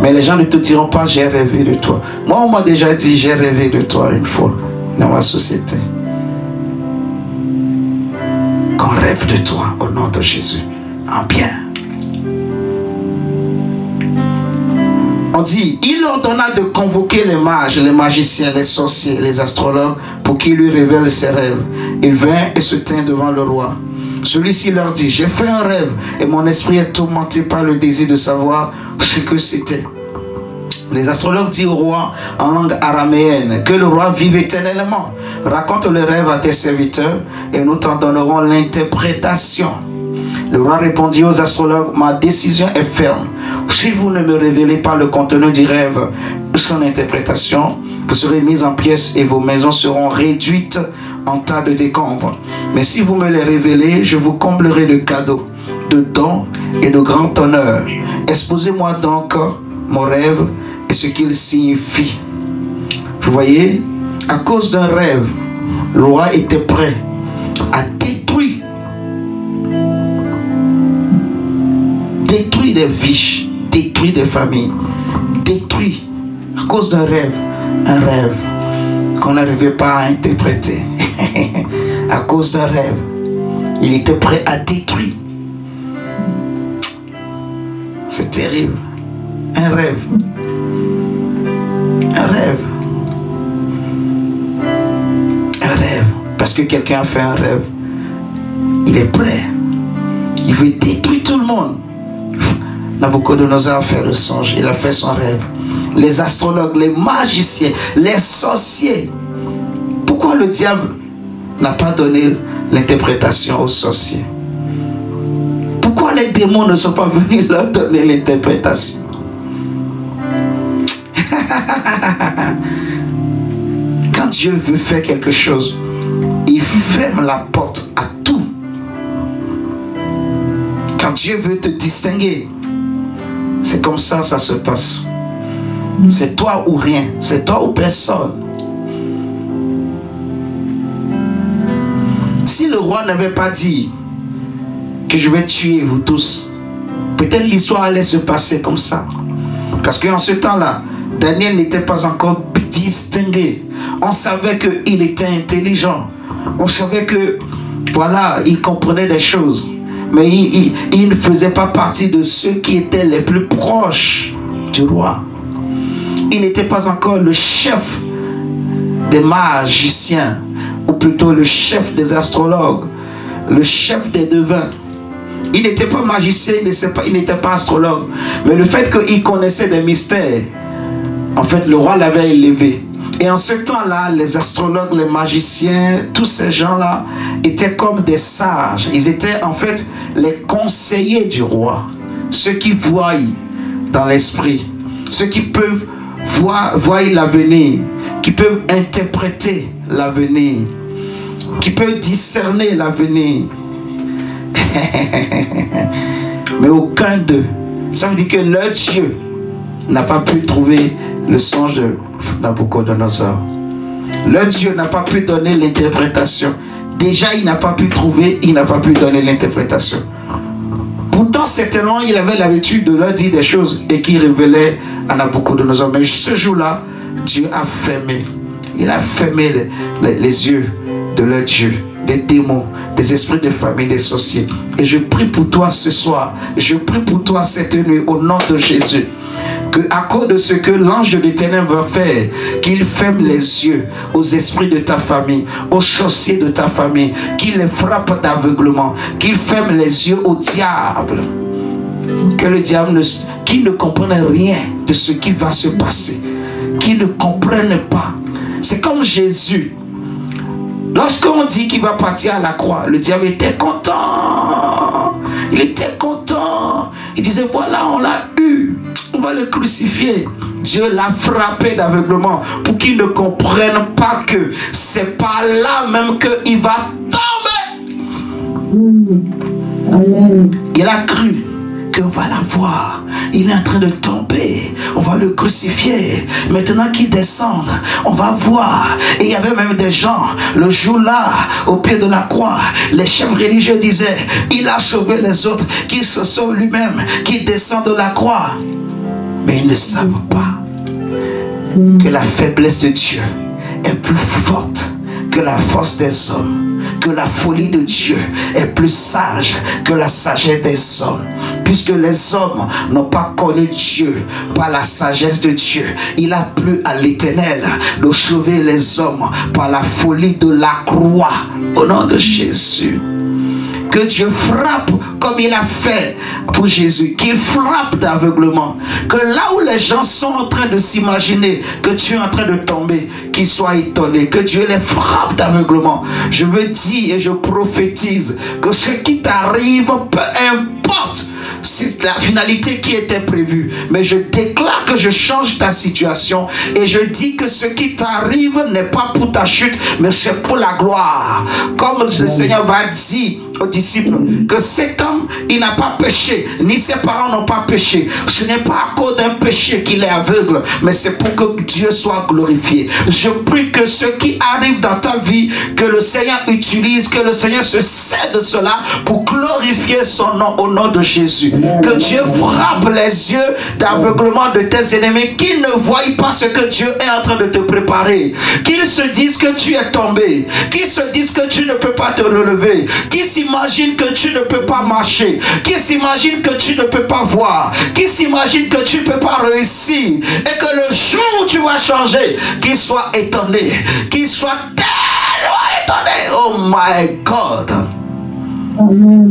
Mais les gens ne te diront pas, j'ai rêvé de toi. Moi, on m'a déjà dit, j'ai rêvé de toi une fois dans ma société. Qu'on rêve de toi au nom de Jésus, en bien. On dit, il ordonna de convoquer les mages, les magiciens, les sorciers, les astrologues, pour qu'ils lui révèlent ses rêves. Il vint et se tint devant le roi. Celui-ci leur dit, j'ai fait un rêve et mon esprit est tourmenté par le désir de savoir ce que c'était. Les astrologues disent au roi en langue araméenne que le roi vive éternellement. Raconte le rêve à tes serviteurs et nous t'en donnerons l'interprétation. Le roi répondit aux astrologues, ma décision est ferme. Si vous ne me révélez pas le contenu du rêve ou son interprétation, vous serez mis en pièces et vos maisons seront réduites en tas de décombres. Mais si vous me les révélez, je vous comblerai de cadeaux, de dons et de grand honneur. Exposez-moi donc mon rêve et ce qu'il signifie. Vous voyez, à cause d'un rêve, le roi était prêt à détruire des vies, détruire des familles, détruire à cause d'un rêve, un rêve qu'on n'arrivait pas à interpréter. À cause d'un rêve, il était prêt à détruire. C'est terrible. Un rêve. Un rêve. Un rêve. Parce que quelqu'un a fait un rêve. Il est prêt. Il veut détruire tout le monde. Nabucodonosor a fait le songe. Il a fait son rêve. Les astrologues, les magiciens, les sorciers. Pourquoi le diable n'a pas donné l'interprétation aux sorciers? Pourquoi les démons ne sont pas venus leur donner l'interprétation? Quand Dieu veut faire quelque chose, il ferme la porte à tout. Quand Dieu veut te distinguer, c'est comme ça se passe. C'est toi ou rien, c'est toi ou personne. Si le roi n'avait pas dit que je vais tuer vous tous, peut-être l'histoire allait se passer comme ça. Parce qu'en ce temps-là, Daniel n'était pas encore distingué. On savait qu'il était intelligent. On savait que, voilà, il comprenait des choses. Mais il ne faisait pas partie de ceux qui étaient les plus proches du roi. il n'était pas encore le chef des magiciens, ou plutôt le chef des astrologues, le chef des devins. Il n'était pas magicien, il n'était pas astrologue. Mais le fait qu'il connaissait des mystères, en fait, le roi l'avait élevé. Et en ce temps-là, les astrologues, les magiciens, tous ces gens-là étaient comme des sages. Ils étaient en fait les conseillers du roi. Ceux qui voient dans l'esprit. Ceux qui peuvent voir l'avenir. Qui peuvent interpréter l'avenir. Qui peuvent discerner l'avenir. Mais aucun d'eux. Ça veut dire que leur Dieu n'a pas pu trouver le songe de Nabucodonosor. Leur Dieu n'a pas pu donner l'interprétation. Déjà, il n'a pas pu trouver, il n'a pas pu donner l'interprétation. Pourtant, certainement, il avait l'habitude de leur dire des choses et qui révélait à Nabucodonosor. Mais ce jour-là, Dieu a fermé. Il a fermé les yeux de leur Dieu, des démons, des esprits de famille, des sorciers. Et je prie pour toi ce soir, je prie pour toi cette nuit au nom de Jésus, que à cause de ce que l'ange de l'Éternel va faire, qu'il ferme les yeux aux esprits de ta famille, aux sorciers de ta famille, qu'il les frappe d'aveuglement, qu'il ferme les yeux au diable, que le diable qu'il ne comprenne rien de ce qui va se passer, qu'il ne comprenne pas. C'est comme Jésus. Lorsqu'on dit qu'il va partir à la croix, le diable était content. Il était content. Il disait, voilà, on l'a eu. On va le crucifier. Dieu l'a frappé d'aveuglement pour qu'il ne comprenne pas que c'est pas là même qu'il va tomber. Amen. Il a cru qu'on va la voir. Il est en train de tomber. On va le crucifier. Maintenant qu'il descend, on va voir. Et il y avait même des gens, le jour-là, au pied de la croix, les chefs religieux disaient, il a sauvé les autres, qu'il se sauve lui-même, qu'il descend de la croix. Mais ils ne savent pas que la faiblesse de Dieu est plus forte que la force des hommes, que la folie de Dieu est plus sage que la sagesse des hommes. Puisque les hommes n'ont pas connu Dieu par la sagesse de Dieu, il a plu à l'Éternel de sauver les hommes par la folie de la croix. Au nom de Jésus. Que Dieu frappe comme il a fait pour Jésus, qu'il frappe d'aveuglement, que là où les gens sont en train de s'imaginer que tu es en train de tomber, qu'ils soient étonnés, que Dieu les frappe d'aveuglement. Je veux dire et je prophétise que ce qui t'arrive, peu importe, c'est la finalité qui était prévue, mais je déclare que je change ta situation et je dis que ce qui t'arrive n'est pas pour ta chute, mais c'est pour la gloire. Comme le Seigneur va dire aux disciples que cet homme, il n'a pas péché, ni ses parents n'ont pas péché. Ce n'est pas à cause d'un péché qu'il est aveugle, mais c'est pour que Dieu soit glorifié. Je prie que ce qui arrive dans ta vie, que le Seigneur utilise, que le Seigneur se sert de cela pour glorifier son nom au nom de Jésus. Que Dieu frappe les yeux d'aveuglement de tes ennemis, qu'ils ne voient pas ce que Dieu est en train de te préparer, qu'ils se disent que tu es tombé, qu'ils se disent que tu ne peux pas te relever, qu'ils s'imaginent que tu ne peux pas marcher, qu'ils s'imaginent que tu ne peux pas voir, qu'ils s'imaginent que tu ne peux pas réussir, et que le jour où tu vas changer, qu'ils soient étonnés, qu'ils soient tellement étonnés. Oh my God.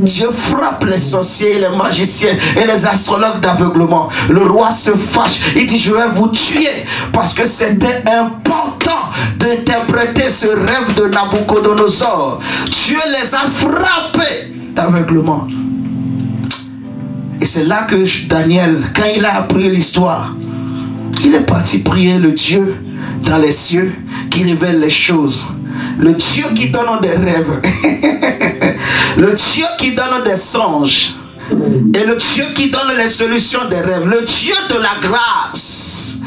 Dieu frappe les sorciers, les magiciens et les astrologues d'aveuglement. Le roi se fâche. Il dit, je vais vous tuer parce que c'était important d'interpréter ce rêve de Nabucodonosor. Dieu les a frappés d'aveuglement. Et c'est là que Daniel, quand il a appris l'histoire, il est parti prier le Dieu dans les cieux qui révèle les choses. Le Dieu qui donne des rêves. Le Dieu qui donne des songes. Et le Dieu qui donne les solutions des rêves. Le Dieu de la grâce.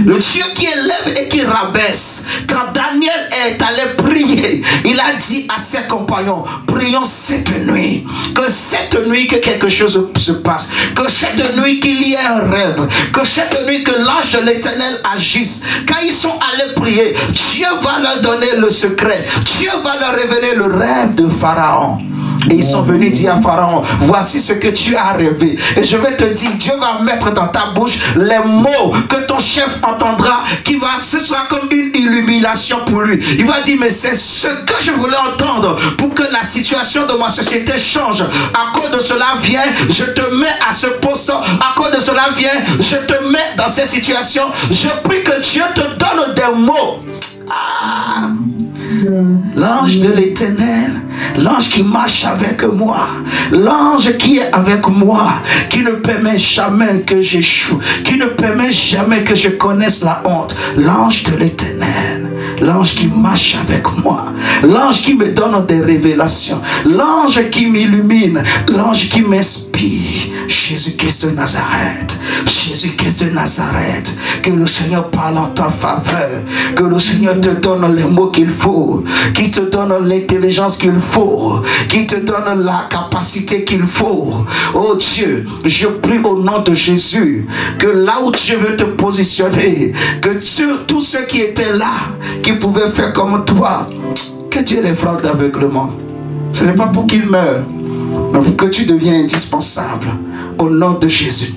Le Dieu qui élève et qui rabaisse. Quand Daniel est allé prier, il a dit à ses compagnons, prions cette nuit. Que cette nuit que quelque chose se passe. Que cette nuit qu'il y ait un rêve. Que cette nuit que l'ange de l'Éternel agisse. Quand ils sont allés prier, Dieu va leur donner le secret. Dieu va leur révéler le rêve de Pharaon. Et ils sont venus dire à Pharaon, voici ce que tu as rêvé. Et je vais te dire, Dieu va mettre dans ta bouche les mots que ton chef entendra, ce sera comme une illumination pour lui. Il va dire, mais c'est ce que je voulais entendre pour que la situation de ma société change. À cause de cela, viens, je te mets à ce poste. À cause de cela, viens, je te mets dans cette situation. Je prie que Dieu te donne des mots. Ah. L'ange de l'Éternel, l'ange qui marche avec moi, l'ange qui est avec moi, qui ne permet jamais que j'échoue, qui ne permet jamais que je connaisse la honte. L'ange de l'Éternel, l'ange qui marche avec moi, l'ange qui me donne des révélations, l'ange qui m'illumine, l'ange qui m'inspire. Jésus-Christ de Nazareth, Jésus-Christ de Nazareth, que le Seigneur parle en ta faveur, que le Seigneur te donne les mots qu'il faut, qu'il te donne l'intelligence qu'il faut, qu'il te donne la capacité qu'il faut. Oh Dieu, je prie au nom de Jésus, que là où Dieu veut te positionner, que tous ceux qui étaient là, qui pouvaient faire comme toi, que Dieu les frappe d'aveuglement. Ce n'est pas pour qu'ils meurent, mais pour que tu deviens indispensable. Au nom de Jésus,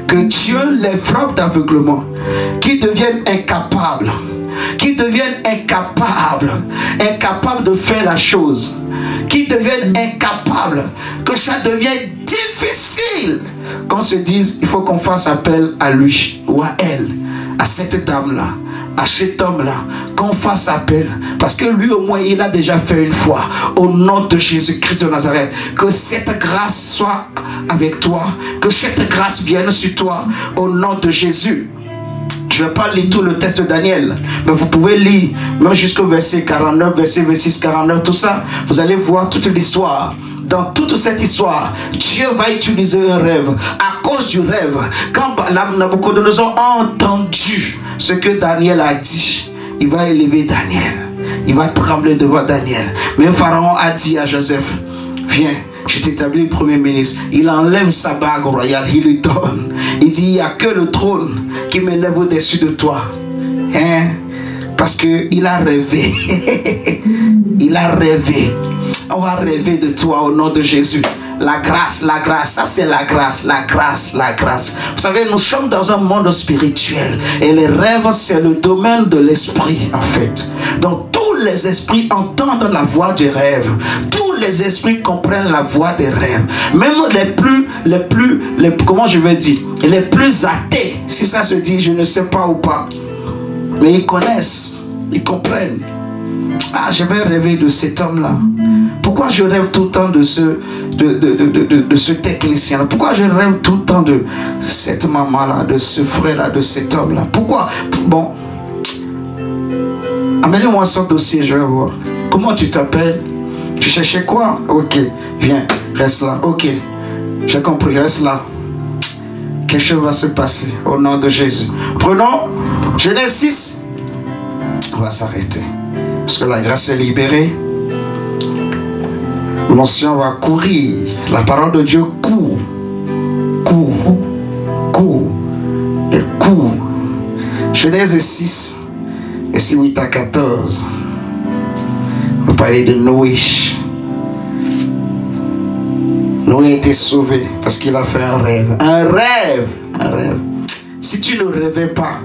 que Dieu les frappe d'aveuglement, qu'ils deviennent incapables, incapables de faire la chose, qu'ils deviennent incapables, que ça devienne difficile, qu'on se dise, il faut qu'on fasse appel à lui ou à elle, à cette dame-là, à cet homme-là, qu'on fasse appel, parce que lui au moins il a déjà fait une fois. Au nom de Jésus-Christ de Nazareth, que cette grâce soit avec toi, que cette grâce vienne sur toi, au nom de Jésus. Je ne vais pas lire tout le texte de Daniel, mais vous pouvez lire même jusqu'au verset 49, verset 26, 49, tout ça, vous allez voir toute l'histoire. Dans toute cette histoire, Dieu va utiliser un rêve. À cause du rêve, quand Nabucodonosor a entendu ce que Daniel a dit, il va élever Daniel. Il va trembler devant Daniel. Mais Pharaon a dit à Joseph, viens, je t'établis premier ministre. Il enlève sa bague royale, il lui donne. Il dit, il n'y a que le trône qui m'élève au-dessus de toi. Hein? Parce qu'il a rêvé. Il a rêvé. On va rêver de toi au nom de Jésus. La grâce, ça c'est la grâce. Vous savez, nous sommes dans un monde spirituel et les rêves c'est le domaine de l'esprit en fait. Donc tous les esprits entendent la voix du rêve. Tous les esprits comprennent la voix des rêves. Même comment je vais dire, les plus athées, si ça se dit, je ne sais pas ou pas, mais ils connaissent, ils comprennent. Ah, je vais rêver de cet homme-là. Pourquoi je rêve tout le temps de ce technicien-là? Pourquoi je rêve tout le temps de cette maman-là, de ce frère-là, de cet homme-là? Pourquoi? Bon. Amenez-moi son dossier, je vais voir. Comment tu t'appelles? Tu cherchais quoi? Ok, viens, reste là. Ok, j'ai compris, reste là. Quelque chose va se passer au nom de Jésus. Prenons Genèse 6. On va s'arrêter. Parce que la grâce est libérée. L'onction va courir. La parole de Dieu court. Elle court. Genèse 6, verset 8 à 14. On va parler de Noé. Noé a été sauvé parce qu'il a fait un rêve. Un rêve. Si tu ne rêvais pas,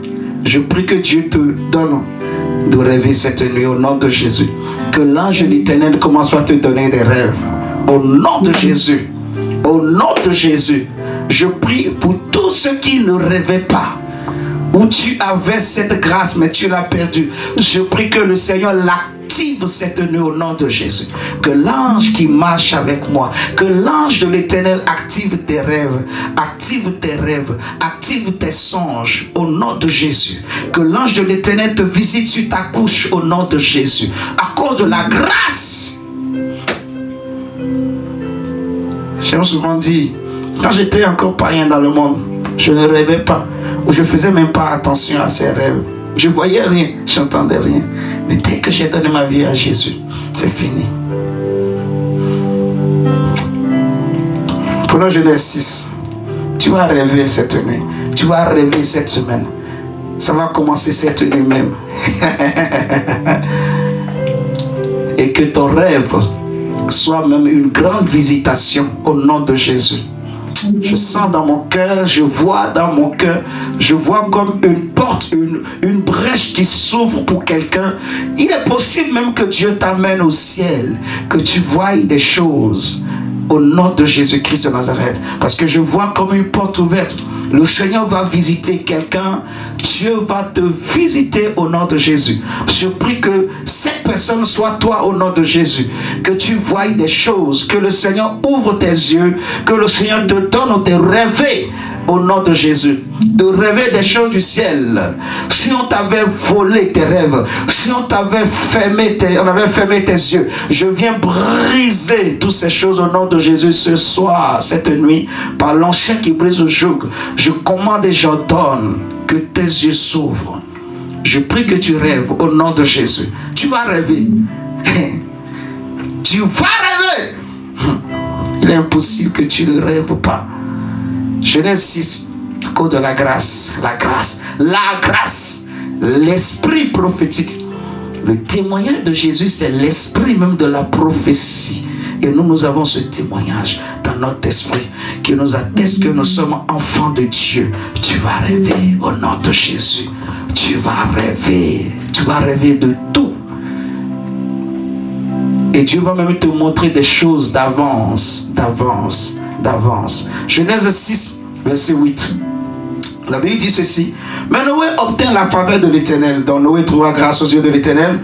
je prie que Dieu te donne de rêver cette nuit au nom de Jésus. Que l'ange de l'Éternel commence à te donner des rêves. Au nom de Jésus. Au nom de Jésus. Je prie pour tous ceux qui ne rêvaient pas. Où tu avais cette grâce mais tu l'as perdue. Je prie que le Seigneur l'active cette nuit au nom de Jésus. Que l'ange qui marche avec moi, que l'ange de l'Éternel active tes rêves, active tes rêves, active tes songes au nom de Jésus. Que l'ange de l'Éternel te visite sur ta couche au nom de Jésus. À cause de la grâce. J'aime souvent dire, quand j'étais encore païen dans le monde, je ne rêvais pas, ou je ne faisais même pas attention à ces rêves. Je ne voyais rien, je n'entendais rien. Mais dès que j'ai donné ma vie à Jésus, c'est fini. Prenons Genèse 6. Tu vas rêver cette nuit. Tu vas rêver cette semaine. Ça va commencer cette nuit même. Et que ton rêve soit même une grande visitation au nom de Jésus. Je sens dans mon cœur, je vois dans mon cœur, je vois comme une porte, une brèche qui s'ouvre pour quelqu'un. Il est possible même que Dieu t'amène au ciel, que tu voies des choses au nom de Jésus-Christ de Nazareth. Parce que je vois comme une porte ouverte. Le Seigneur va visiter quelqu'un. Dieu va te visiter au nom de Jésus. Je prie que cette personne soit toi au nom de Jésus. Que tu voies des choses. Que le Seigneur ouvre tes yeux. Que le Seigneur te donne de rêver au nom de Jésus. De rêver des choses du ciel. Si on t'avait volé tes rêves, si on t'avait fermé tes yeux, je viens briser toutes ces choses au nom de Jésus ce soir, cette nuit, par l'ancien qui brise le joug. Je commande et j'ordonne que tes yeux s'ouvrent. Je prie que tu rêves au nom de Jésus. Tu vas rêver. Tu vas rêver. Il est impossible que tu ne rêves pas. Genèse 6, à cause de la grâce, l'esprit prophétique. Le témoignage de Jésus, c'est l'esprit même de la prophétie. Et nous avons ce témoignage dans notre esprit qui nous atteste que nous sommes enfants de Dieu. Tu vas rêver au nom de Jésus. Tu vas rêver de tout. Et Dieu va même te montrer des choses d'avance. Genèse 6, verset 8. La Bible dit ceci. Mais Noé obtint la faveur de l'Éternel. Donc Noé trouva grâce aux yeux de l'Éternel.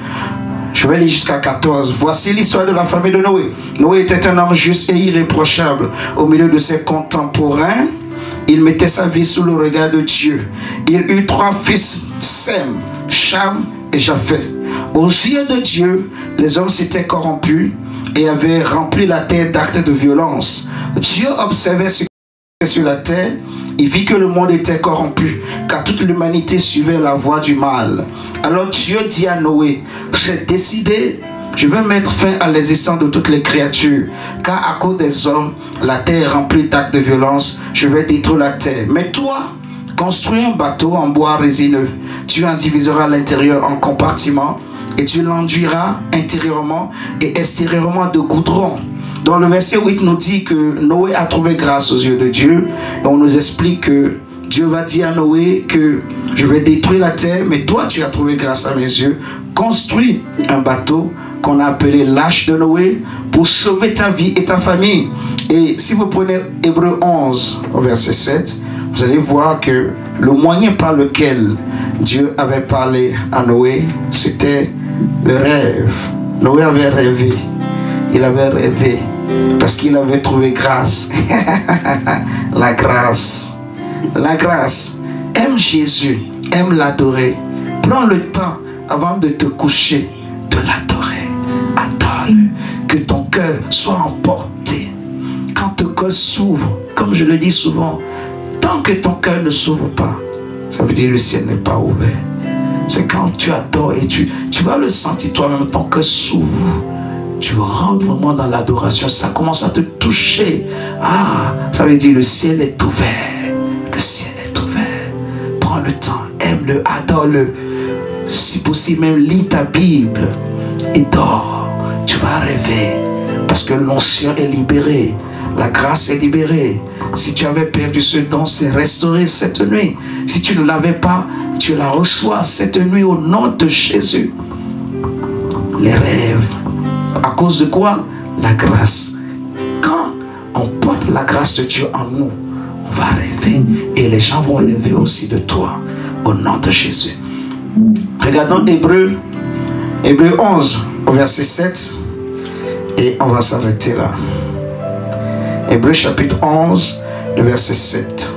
Je vais lire jusqu'à 14. Voici l'histoire de la famille de Noé. Noé était un homme juste et irréprochable. Au milieu de ses contemporains, il mettait sa vie sous le regard de Dieu. Il eut 3 fils, Sem, Cham et Japheth. Aux yeux de Dieu, les hommes s'étaient corrompus et avaient rempli la terre d'actes de violence. Dieu observait ce qui était sur la terre. Il vit que le monde était corrompu, car toute l'humanité suivait la voie du mal. Alors Dieu dit à Noé, j'ai décidé, je vais mettre fin à l'existence de toutes les créatures, car à cause des hommes, la terre est remplie d'actes de violence, je vais détruire la terre. Mais toi, construis un bateau en bois résineux, tu en diviseras l'intérieur en compartiments, et tu l'enduiras intérieurement et extérieurement de goudron. Donc le verset 8 nous dit que Noé a trouvé grâce aux yeux de Dieu. Et on nous explique que Dieu va dire à Noé que je vais détruire la terre, mais toi tu as trouvé grâce à mes yeux. Construis un bateau qu'on a appelé l'Arche de Noé pour sauver ta vie et ta famille. Et si vous prenez Hébreux 11 au verset 7, vous allez voir que le moyen par lequel Dieu avait parlé à Noé, c'était le rêve. Noé avait rêvé. Il avait rêvé parce qu'il avait trouvé grâce. La grâce. La grâce. Aime Jésus. Aime l'adorer. Prends le temps avant de te coucher de l'adorer. Adore-le. Que ton cœur soit emporté. Quand ton cœur s'ouvre, comme je le dis souvent, tant que ton cœur ne s'ouvre pas, ça veut dire que le ciel n'est pas ouvert. C'est quand tu adores et tu vas le sentir toi-même, ton cœur s'ouvre. Tu rentres vraiment dans l'adoration, ça commence à te toucher. Ah, ça veut dire le ciel est ouvert. Le ciel est ouvert. Prends le temps, aime-le, adore-le. Si possible, même lis ta Bible et dors. Tu vas rêver parce que l'onction est libérée. La grâce est libérée. Si tu avais perdu ce don, c'est restauré cette nuit. Si tu ne l'avais pas, tu la reçois cette nuit au nom de Jésus. Les rêves. À cause de quoi? La grâce. Quand on porte la grâce de Dieu en nous, on va rêver. Et les gens vont rêver aussi de toi. Au nom de Jésus. Regardons Hébreux 11 au verset 7. Et on va s'arrêter là. Hébreux chapitre 11, le verset 7.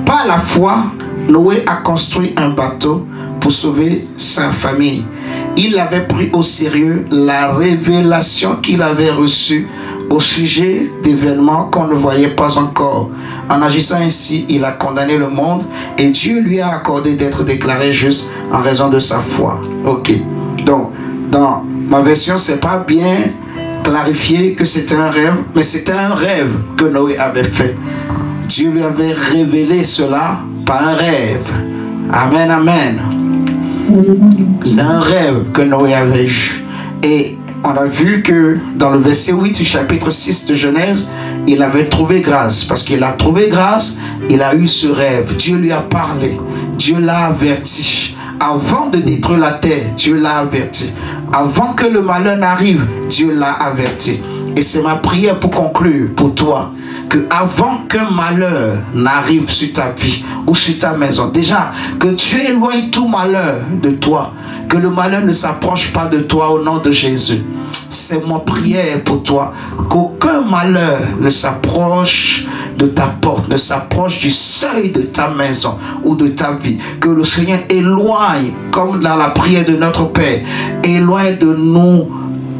Par la foi, Noé a construit un bateau pour sauver sa famille. Il avait pris au sérieux la révélation qu'il avait reçue au sujet d'événements qu'on ne voyait pas encore. En agissant ainsi, il a condamné le monde et Dieu lui a accordé d'être déclaré juste en raison de sa foi. Ok. Donc, dans ma version, c'est pas bien clarifié que c'était un rêve, mais c'était un rêve que Noé avait fait. Dieu lui avait révélé cela par un rêve. Amen, amen. C'est un rêve que Noé avait eu. Et on a vu que dans le verset 8 du chapitre 6 de Genèse, il avait trouvé grâce. Parce qu'il a trouvé grâce, il a eu ce rêve. Dieu lui a parlé. Dieu l'a averti. Avant de détruire la terre, Dieu l'a averti. Avant que le malheur n'arrive, Dieu l'a averti. Et c'est ma prière pour conclure pour toi, que avant qu'un malheur n'arrive sur ta vie ou sur ta maison, déjà que tu éloignes tout malheur de toi, que le malheur ne s'approche pas de toi au nom de Jésus. C'est ma prière pour toi, qu'aucun malheur ne s'approche de ta porte, ne s'approche du seuil de ta maison ou de ta vie. Que le Seigneur éloigne, comme dans la prière de notre Père, éloigne de nous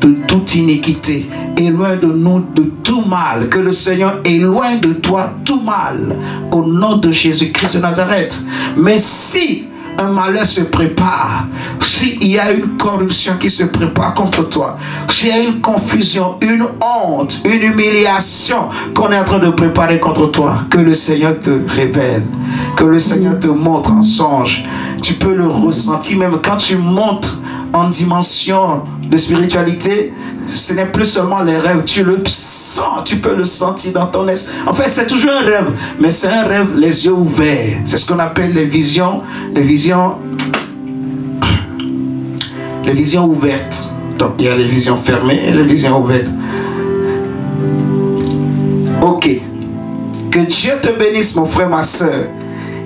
de toute iniquité, éloigne de nous de tout mal. Que le Seigneur éloigne de toi tout mal au nom de Jésus-Christ de Nazareth. Mais si un malheur se prépare, s'il y a une corruption qui se prépare contre toi, s'il y a une confusion, une honte, une humiliation qu'on est en train de préparer contre toi, que le Seigneur te révèle, que le Seigneur te montre en songe. Tu peux le ressentir même quand tu montes en dimension de spiritualité. Ce n'est plus seulement les rêves, tu le sens, tu peux le sentir dans ton esprit. En fait, c'est toujours un rêve, mais c'est un rêve les yeux ouverts. C'est ce qu'on appelle les visions ouvertes. Donc, il y a les visions fermées et les visions ouvertes. Ok. Que Dieu te bénisse, mon frère, ma soeur.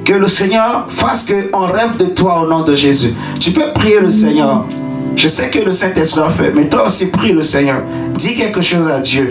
Que le Seigneur fasse qu'on rêve de toi au nom de Jésus. Tu peux prier le Seigneur. Je sais que le Saint-Esprit a fait, mais toi aussi prie le Seigneur. Dis quelque chose à Dieu.